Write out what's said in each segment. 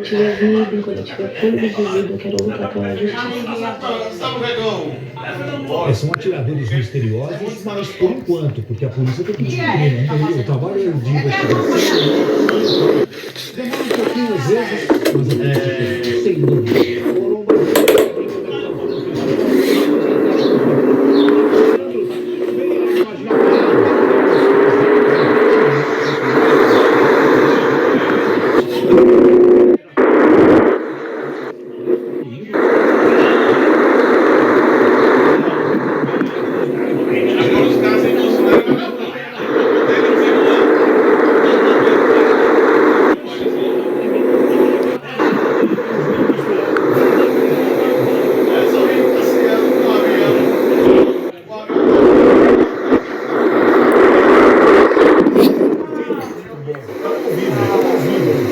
tiver vida, enquanto eu tiver fôlego de vida, eu quero lutar pela justiça. São atiradores misteriosos, mas por enquanto, porque a polícia tem que descobrir, né? O trabalho de investigação demora um pouquinho às vezes, mas a polícia tem, sem dúvida.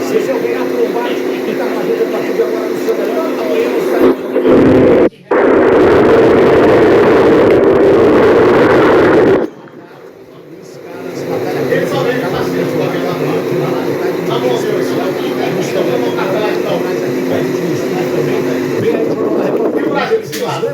Seja o Renato Lombardi, que está fazendo a partir de agora no seu melhor, amanhã no estádio. Ele só vem com paciência com a vida lá. Tá bom, senhor. Então vamos botar lá então. E o Brasil desse lado?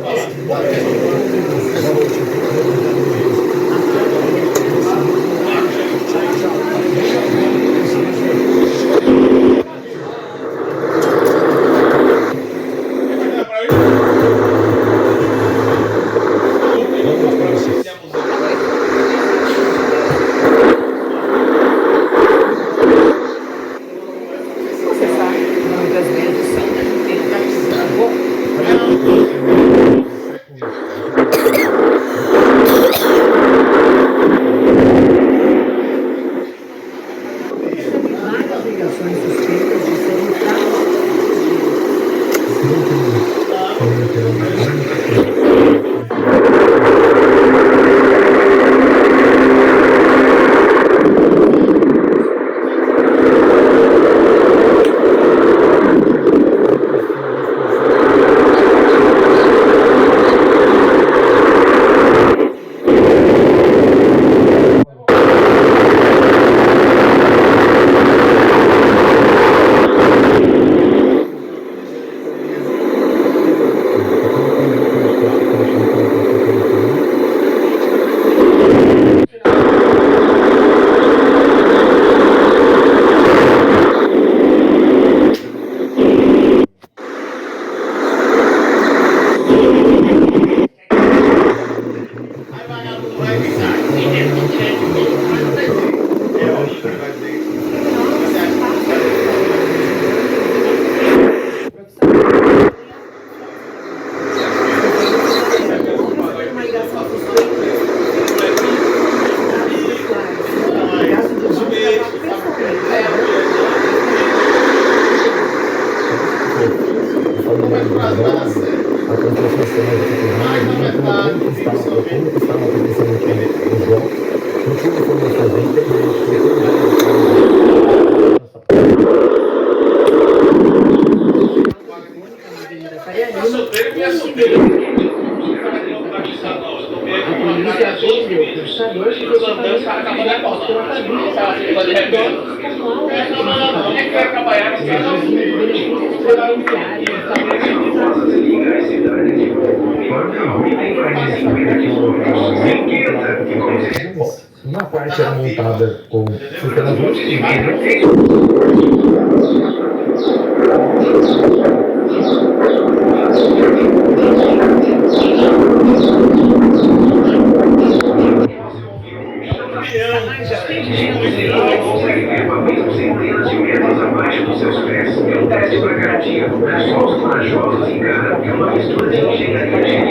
Uma parte era montada com funcionadores centenas de metros abaixo dos seus pés. É um teste para garantia. Os povos corajosos encaram que é uma mistura de engenharia